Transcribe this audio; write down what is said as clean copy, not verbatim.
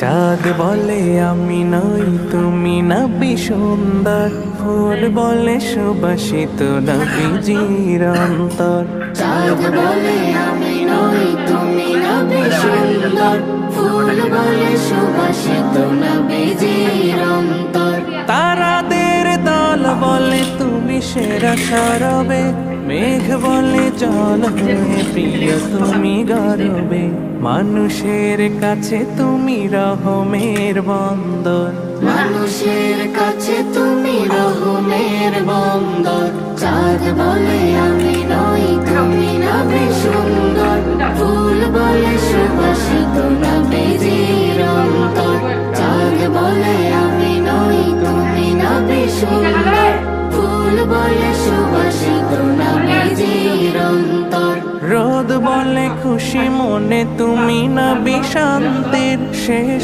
চাঁদ বলে আমি নই তুমি নবী সুন্দর, ফুল বলে সুবাসিত নবীজির অন্তর। চাঁদ বলে আমি নই তুমি নবী সুন্দর, ফুল বলে সুবাসিত নবীজির অন্তর। তারাদের দল বলে তুমি সেরা সরবে, মেঘ বলে জল হয়ে প্রিয় তুমি গর্বে। মানুষের কাছে তুমি রহমের বন্দর, মানুষের কাছে তুমি রহমের বন্দর। চাঁদ বলে আমি নই তুমি নবী সুন্দর, ফুল বলে সুবাসিত নবীজির অন্তর। চাঁদ বলে আমি নই তুমি নবী সুন্দর, ফুল বলে সুবাসিত নবীজির অন্তর। রোদ বলে খুশি মনে তুমি নবী শান্তির শেষ